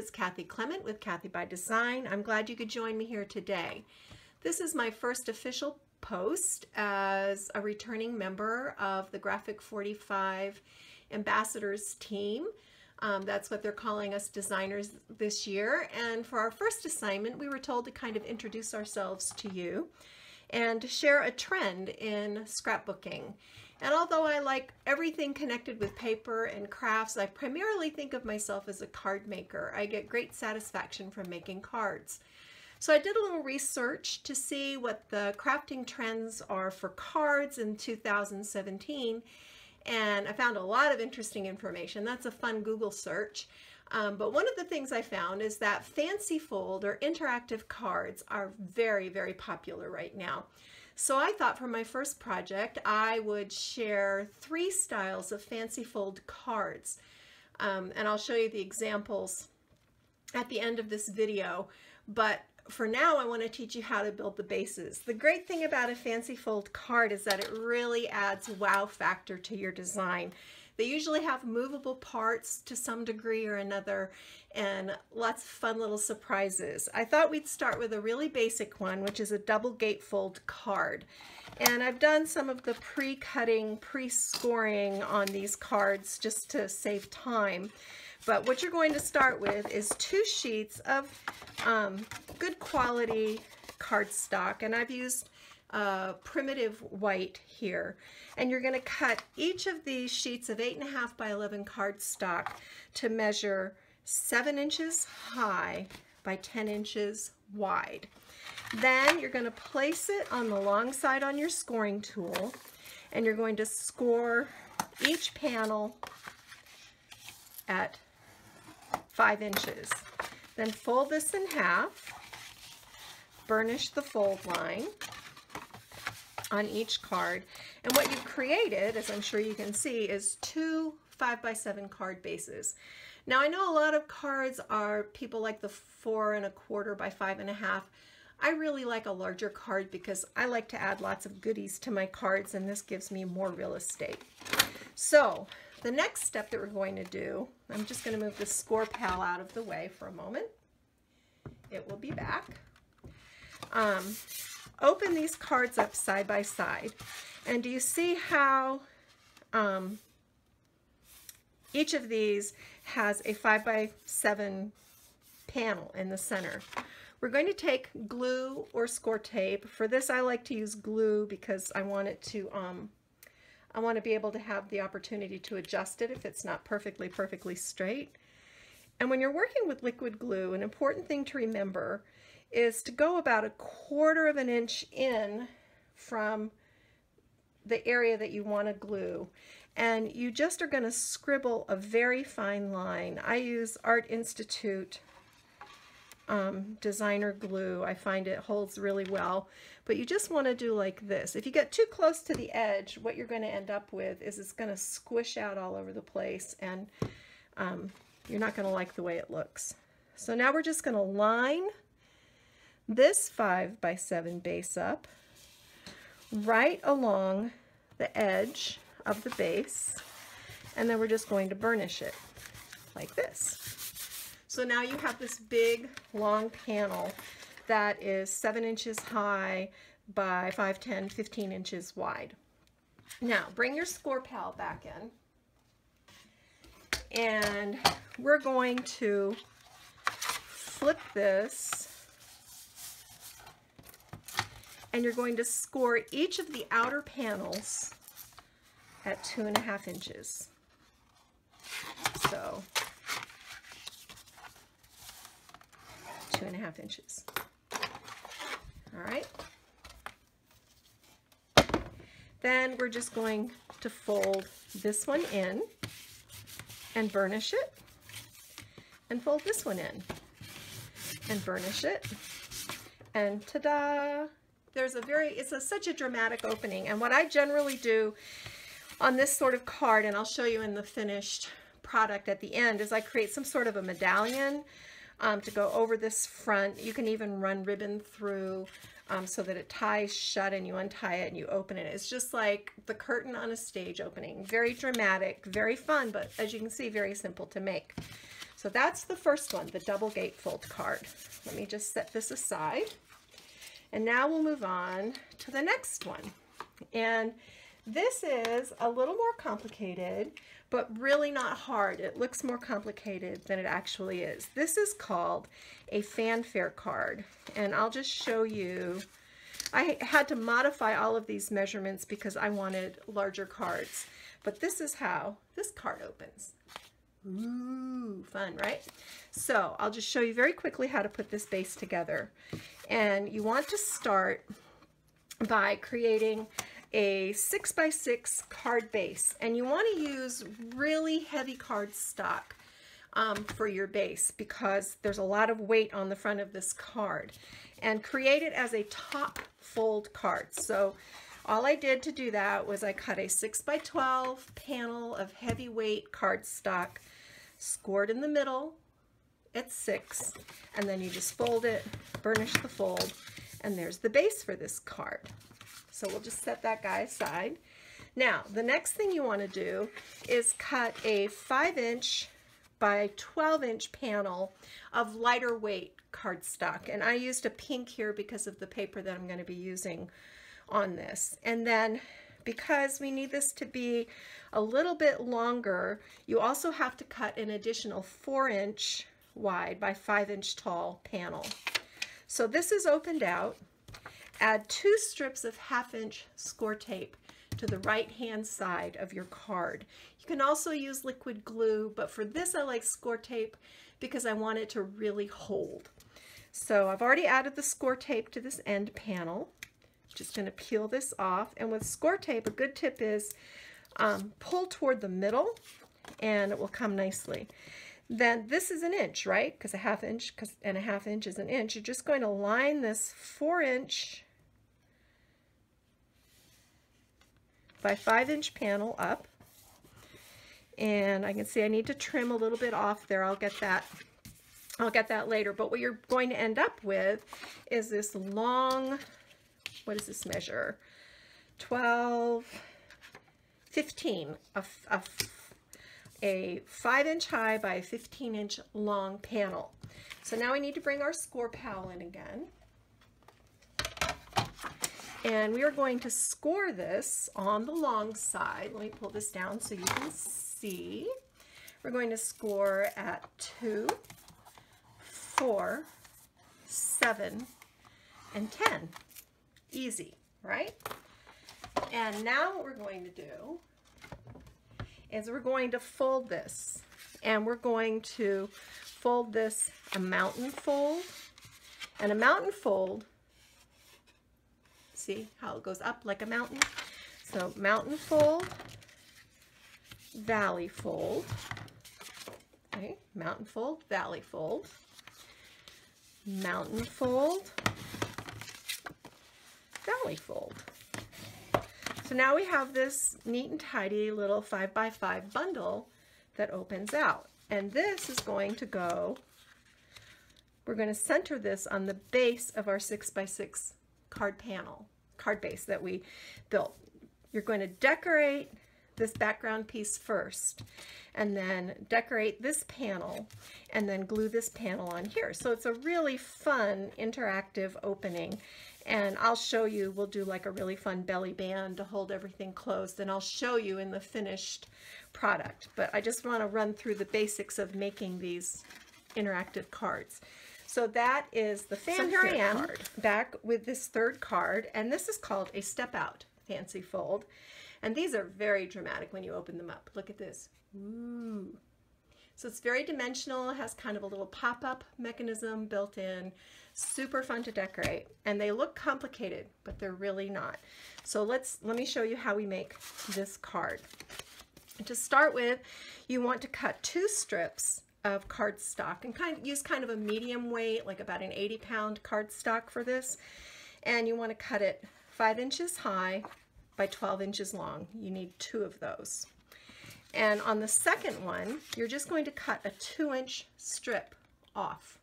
It's Kathy Clement with Kathy by Design. I'm glad you could join me here today. This is my first official post as a returning member of the Graphic 45 Ambassadors team. That's what they're calling us designers this year. And for our first assignment, we were told to kind of introduce ourselves to you and share a trend in scrapbooking. And although I like everything connected with paper and crafts, I primarily think of myself as a card maker. I get great satisfaction from making cards. So I did a little research to see what the crafting trends are for cards in 2017, and I found a lot of interesting information. That's a fun Google search. But one of the things I found is that fancy fold or interactive cards are very, very popular right now. So I thought for my first project, I would share 3 styles of fancy fold cards. And I'll show you the examples at the end of this video. But for now, I want to teach you how to build the bases. The great thing about a fancy fold card is that it really adds wow factor to your design. They usually have movable parts to some degree or another and lots of fun little surprises. I thought we'd start with a really basic one, which is a double gatefold card. And I've done some of the pre-cutting, pre-scoring on these cards just to save time. But what you're going to start with is 2 sheets of good quality cardstock, and I've used primitive white here. And you're going to cut each of these sheets of 8.5 by 11 cardstock to measure 7 inches high by 10 inches wide. Then you're going to place it on the long side on your scoring tool, and you're going to score each panel at 5 inches. Then fold this in half, burnish the fold line on each card, and what you've created, as I'm sure you can see, is 2 5 by 7 card bases. Now I know a lot of cards are, people like the 4 1/4 by 5.5. I really like a larger card because I like to add lots of goodies to my cards, and this gives me more real estate. So the next step that we're going to do, I'm just going to move the score pal out of the way for a moment. It will be back. Open these cards up side by side, and do you see how each of these has a 5 by 7 panel in the center? We're going to take glue or score tape. For this, I like to use glue because I want it to I want to be able to have the opportunity to adjust it if it's not perfectly straight. And when you're working with liquid glue, an important thing to remember is to go about 1/4 of an inch in from the area that you want to glue. And you just are going to scribble a very fine line. I use Art Institute designer glue. I find it holds really well, but you just want to do like this. If you get too close to the edge, what you're going to end up with is it's going to squish out all over the place, and you're not going to like the way it looks. So now we're just going to line this 5 by 7 base up right along the edge of the base, and then we're just going to burnish it like this. So now you have this big long panel that is 7 inches high by 5, 10, 15 inches wide. Now bring your score pal back in, and we're going to flip this, and you're going to score each of the outer panels at 2.5 inches. So 2.5 inches. All right. Then we're just going to fold this one in and burnish it, and fold this one in and burnish it, and ta-da! It's such a dramatic opening. And what I generally do on this sort of card, and I'll show you in the finished product at the end, is I create some sort of a medallion to go over this front. You can even run ribbon through so that it ties shut, and you untie it and you open it. It's just like the curtain on a stage opening. Very dramatic, very fun, but as you can see, very simple to make. So that's the first one, the Double Gatefold card. Let me just set this aside. And now we'll move on to the next one. And this is a little more complicated, but really not hard. It looks more complicated than it actually is. This is called a Fanfare card. And I'll just show you. I had to modify all of these measurements because I wanted larger cards. But this is how this card opens. Ooh, fun, right? So I'll just show you very quickly how to put this base together. And you want to start by creating a 6x6 card base. And you want to use really heavy cardstock for your base because there's a lot of weight on the front of this card. And create it as a top fold card. So all I did to do that was I cut a 6x12 panel of heavyweight cardstock, scored in the middle at 6, and then you just fold it, burnish the fold, and there's the base for this card. So we'll just set that guy aside. Now, the next thing you want to do is cut a 5-inch by 12-inch panel of lighter weight cardstock, and I used a pink here because of the paper that I'm going to be using on this. And then because we need this to be a little bit longer, you also have to cut an additional 4-inch wide by 5-inch tall panel. So this is opened out. Add 2 strips of 1/2-inch score tape to the right hand side of your card. You can also use liquid glue, but for this I like score tape because I want it to really hold. So I've already added the score tape to this end panel. Just going to peel this off, and with score tape a good tip is pull toward the middle and it will come nicely. Then this is 1 inch, right? Because a 1/2 inch and a 1/2 inch is 1 inch. You're just going to line this 4-inch by 5-inch panel up, and I can see I need to trim a little bit off there. I'll get that later. But what you're going to end up with is this long, what does this measure? 12, 15, a 5-inch high by a 15-inch long panel. So now we need to bring our score pal in again. And we are going to score this on the long side. Let me pull this down so you can see. We're going to score at 2, 4, 7, and 10. Easy, right? And now what we're going to do is we're going to fold this, and we're going to fold this a mountain fold, and a mountain fold, see how it goes up like a mountain? So mountain fold, valley fold, okay, mountain fold, valley fold, mountain fold, valley fold. So now we have this neat and tidy little 5x5 bundle that opens out. And this is going to go, we're going to center this on the base of our 6x6 card base that we built. You're going to decorate this background piece first, and then decorate this panel, and then glue this panel on here. So it's a really fun interactive opening. And I'll show you, we'll do like a really fun belly band to hold everything closed, and I'll show you in the finished product. But I just want to run through the basics of making these interactive cards. So that is the Fanfare card. Back with this third card, and this is called a Step Out Fancy Fold. And these are very dramatic when you open them up. Look at this. Ooh. So it's very dimensional. It has kind of a little pop-up mechanism built in. Super fun to decorate. And they look complicated, but they're really not. So let me show you how we make this card. To start with, you want to cut 2 strips of cardstock and use kind of a medium weight, like about an 80-pound cardstock for this. And you want to cut it 5 inches high by 12 inches long. You need 2 of those. And on the second one, you're just going to cut a 2-inch strip off.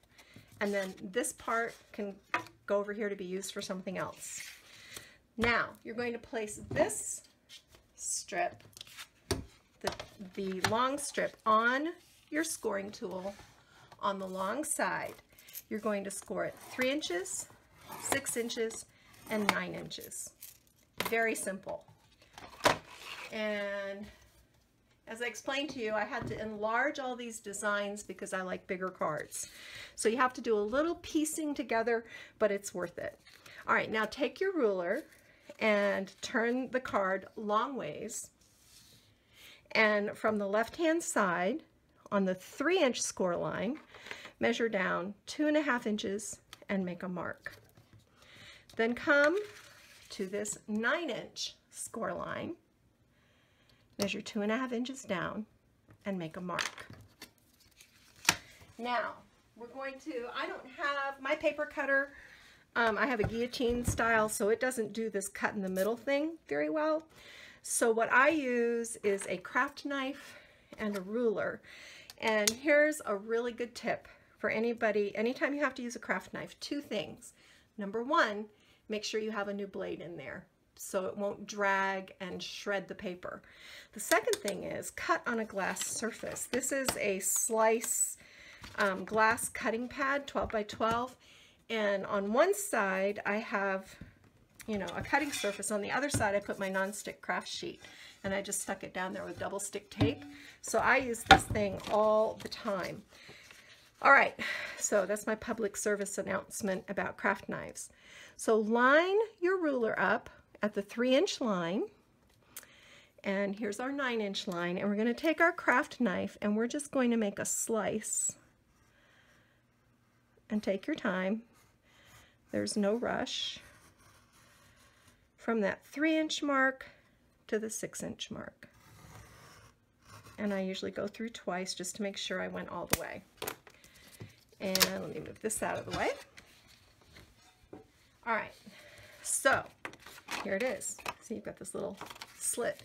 And then this part can go over here to be used for something else. Now, you're going to place this strip, the long strip, on your scoring tool on the long side. You're going to score it 3 inches, 6 inches, and 9 inches. Very simple. And as I explained to you, I had to enlarge all these designs because I like bigger cards. So you have to do a little piecing together, but it's worth it. All right, now take your ruler and turn the card long ways. And from the left-hand side, on the 3-inch score line, measure down 2.5 inches and make a mark. Then come to this 9-inch score line, measure 2.5 inches down and make a mark. Now, we're going to, I don't have my paper cutter, I have a guillotine style, so it doesn't do this cut in the middle thing very well. So what I use is a craft knife and a ruler. And here's a really good tip for anybody, anytime you have to use a craft knife. 2 things. Number 1, make sure you have a new blade in there so it won't drag and shred the paper. The second thing is cut on a glass surface. This is a slice glass cutting pad, 12 by 12. And on one side I have, you know, a cutting surface. On the other side I put my nonstick craft sheet, and I just stuck it down there with double stick tape. So I use this thing all the time. All right, so that's my public service announcement about craft knives. So line your ruler up at the 3-inch line, and here's our 9-inch line, and we're going to take our craft knife and we're just going to make a slice. And take your time. There's no rush. From that 3-inch mark to the 6-inch mark. And I usually go through twice just to make sure I went all the way. And let me move this out of the way. All right, so here it is. See, you've got this little slit.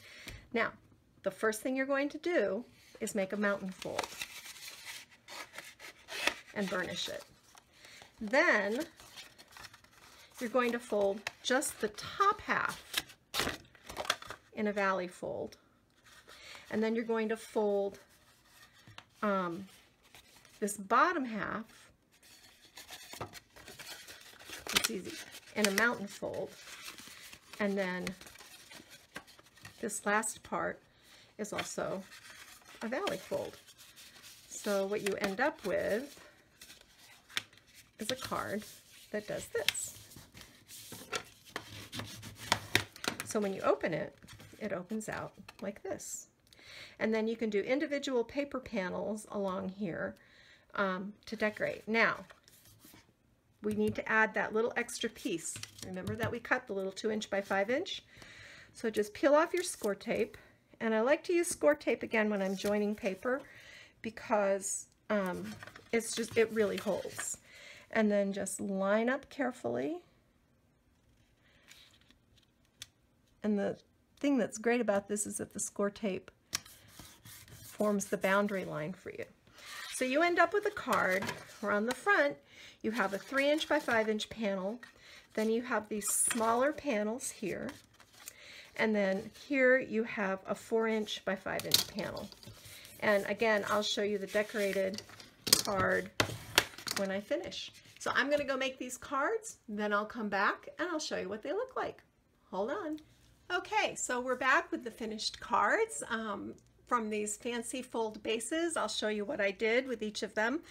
Now, the first thing you're going to do is make a mountain fold and burnish it. Then you're going to fold just the top half in a valley fold, and then you're going to fold this bottom half, it's easy, in a mountain fold, and then this last part is also a valley fold. So what you end up with is a card that does this. So when you open it, it opens out like this. And then you can do individual paper panels along here to decorate. Now, we need to add that little extra piece. Remember that we cut the little 2-inch by 5-inch? So just peel off your score tape. And I like to use score tape again when I'm joining paper because it really holds. And then just line up carefully. And the thing that's great about this is that the score tape forms the boundary line for you. So you end up with a card where on the front you have a 3-inch by 5-inch panel, then you have these smaller panels here, and then here you have a 4-inch by 5-inch panel. And again, I'll show you the decorated card when I finish. So I'm going to go make these cards, then I'll come back and I'll show you what they look like. Hold on. Okay, so we're back with the finished cards from these fancy fold bases. I'll show you what I did with each of them.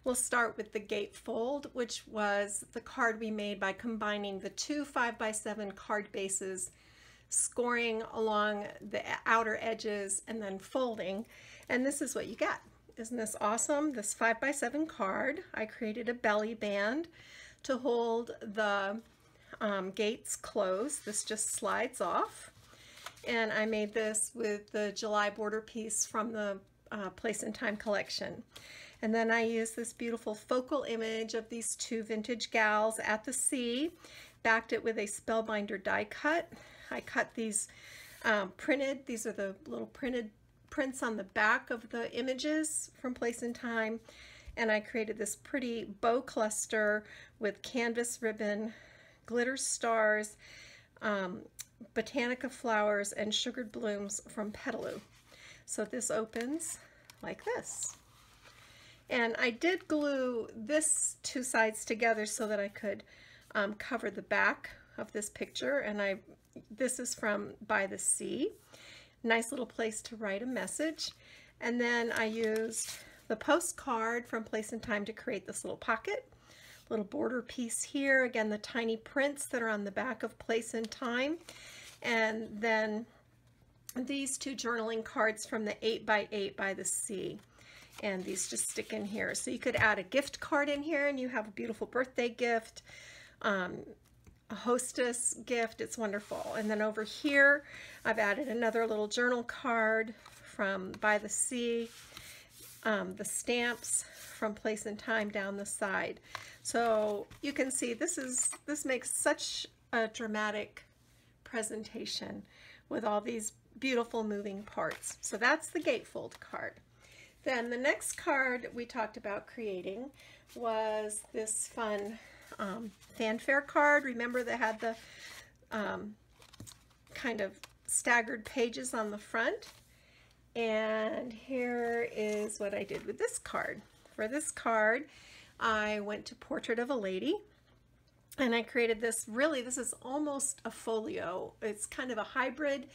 We'll start with the gatefold, which was the card we made by combining the 2 5x7 card bases, scoring along the outer edges, and then folding. And this is what you get. Isn't this awesome? This 5x7 card, I created a belly band to hold the gates closed. This just slides off. And I made this with the July border piece from the Place and Time collection. And then I used this beautiful focal image of these 2 vintage gals at the sea, backed it with a Spellbinder die cut. I cut these printed, these are the little printed prints on the back of the images from Place and Time. And I created this pretty bow cluster with canvas ribbon, glitter stars, botanica flowers, and sugared blooms from Petaloo. So this opens like this. And I did glue this two sides together so that I could cover the back of this picture. And this is from By the Sea. Nice little place to write a message. And then I used the postcard from Place and Time to create this little pocket. Little border piece here. Again, the tiny prints that are on the back of Place and Time. And then these two journaling cards from the 8x8 By the Sea. And these just stick in here. So you could add a gift card in here and you have a beautiful birthday gift, a hostess gift. It's wonderful. And then over here, I've added another little journal card from By the Sea, the stamps from Place and Time down the side. So you can see this makes such a dramatic presentation with all these beautiful moving parts. So that's the gatefold card. Then the next card we talked about creating was this fun fanfare card. Remember they had the kind of staggered pages on the front. And here is what I did with this card. For this card, I went to Portrait of a Lady, and I created this. Really, this is almost a folio. It's kind of a hybrid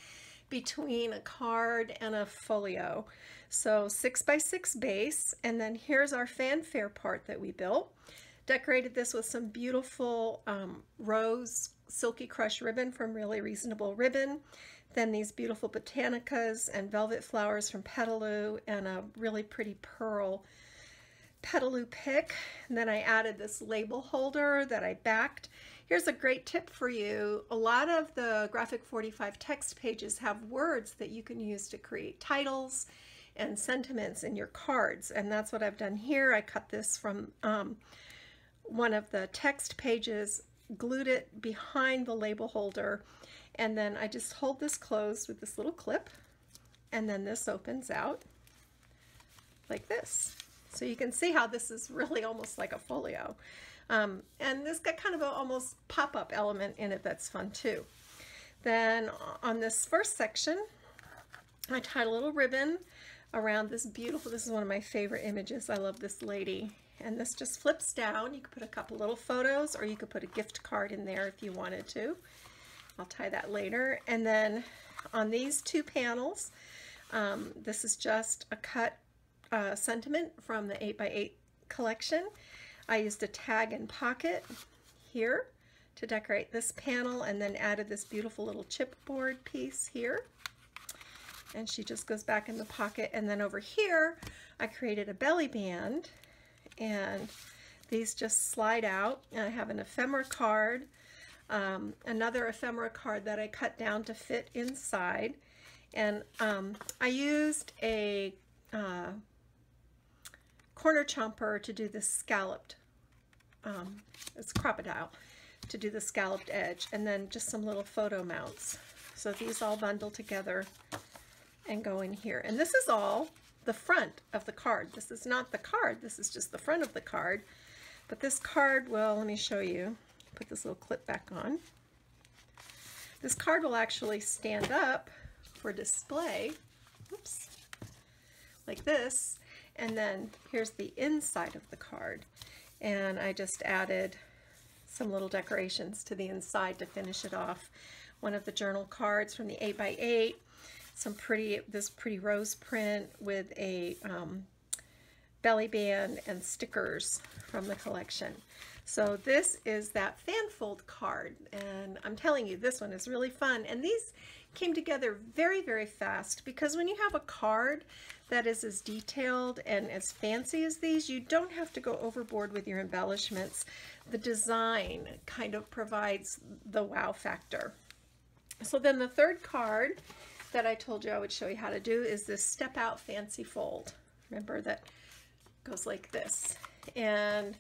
between a card and a folio. So 6x6 base, and then here's our fanfare part that we built. Decorated this with some beautiful rose silky crush ribbon from Really Reasonable Ribbon. Then these beautiful botanicas and velvet flowers from Petaloo, and a really pretty pearl Petaloo pick. And then I added this label holder that I backed. Here's a great tip for you. A lot of the Graphic 45 text pages have words that you can use to create titles and sentiments in your cards, and that's what I've done here. I cut this from one of the text pages, glued it behind the label holder, and then I just hold this closed with this little clip, and then this opens out like this. So you can see how this is really almost like a folio. And this got kind of an almost pop-up element in it that's fun too. Then on this first section, I tied a little ribbon around this beautiful, this is one of my favorite images. I love this lady. And this just flips down. You could put a couple little photos, or you could put a gift card in there if you wanted to. I'll tie that later. And then on these two panels, this is just a cut sentiment from the 8x8 collection. I used a tag and pocket here to decorate this panel, and then added this beautiful little chipboard piece here. And she just goes back in the pocket. And then over here, I created a belly band, and these just slide out. And I have an ephemera card, another ephemera card that I cut down to fit inside. And I used a corner chomper to do this scalloped, it's crocodile, to do the scalloped edge, and then just some little photo mounts. So these all bundle together and go in here. And this is all the front of the card. This is not the card, this is just the front of the card. But this card will, let me show you, put this little clip back on. This card will actually stand up for display, oops, like this. And then here's the inside of the card. And I just added some little decorations to the inside to finish it off. One of the journal cards from the 8x8, this pretty rose print with a belly band and stickers from the collection. So this is that fan fold card, and I'm telling you, this one is really fun. And these came together very, very fast, because when you have a card that is as detailed and as fancy as these, you don't have to go overboard with your embellishments. The design kind of provides the wow factor. So then the third card that I told you I would show you how to do is this Step Out Fancy Fold. Remember, that goes like this. And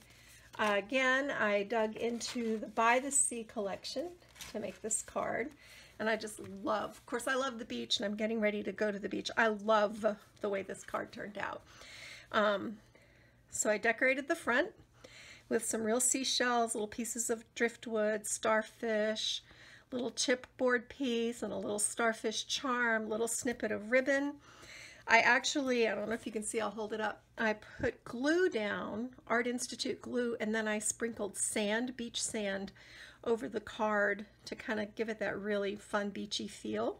again, I dug into the By the Sea collection to make this card. And I just love, of course I love the beach, and I'm getting ready to go to the beach. I love the way this card turned out. So I decorated the front with some real seashells, little pieces of driftwood, starfish, little chipboard piece, and a little starfish charm, little snippet of ribbon. I actually, I don't know if you can see, I'll hold it up. I put glue down, Art Institute glue, and then I sprinkled sand, beach sand, over the card to kind of give it that really fun beachy feel.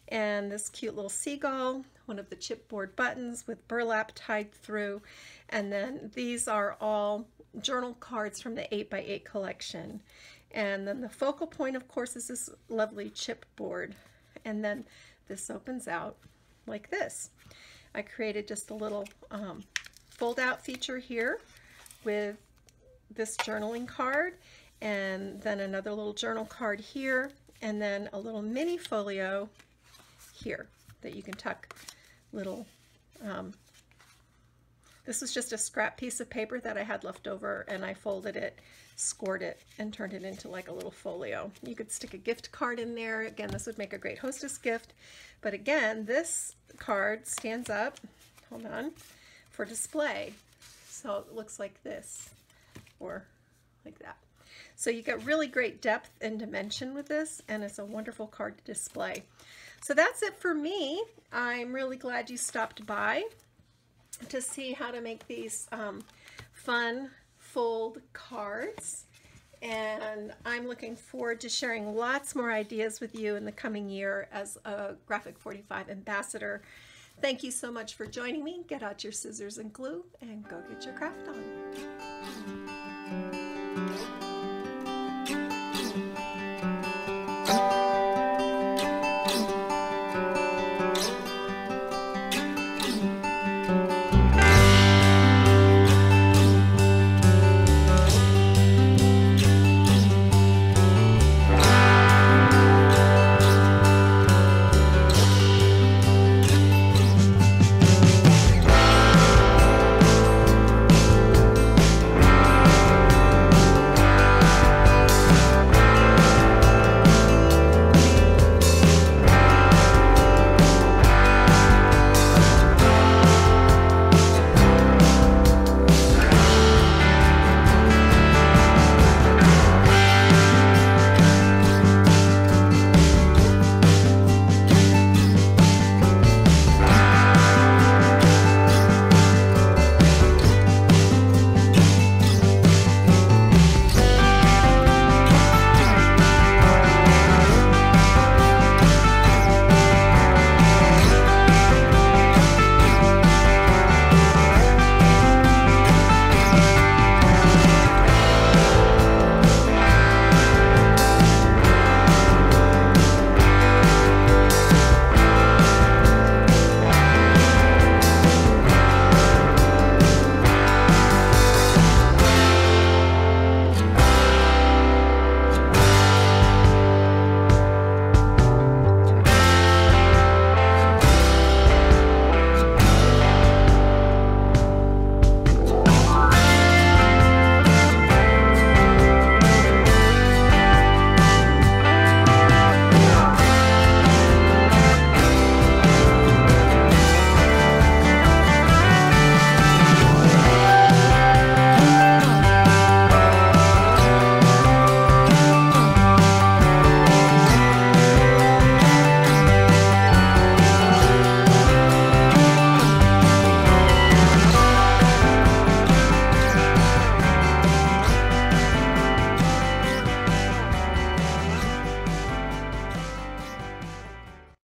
And this cute little seagull, one of the chipboard buttons with burlap tied through. And then these are all journal cards from the 8x8 collection. And then the focal point, of course, is this lovely chipboard. And then this opens out like this. I created just a little fold out feature here with this journaling card, and then another little journal card here, and then a little mini folio here that you can tuck little, this was just a scrap piece of paper that I had left over, and I folded it, scored it, and turned it into like a little folio. You could stick a gift card in there. Again, this would make a great hostess gift. But again, this card stands up, hold on, for display. So it looks like this, or like that. So you get really great depth and dimension with this, and it's a wonderful card to display. So that's it for me. I'm really glad you stopped by to see how to make these fun fold cards, and I'm looking forward to sharing lots more ideas with you in the coming year as a Graphic 45 ambassador. Thank you so much for joining me. Get out your scissors and glue and go get your craft on.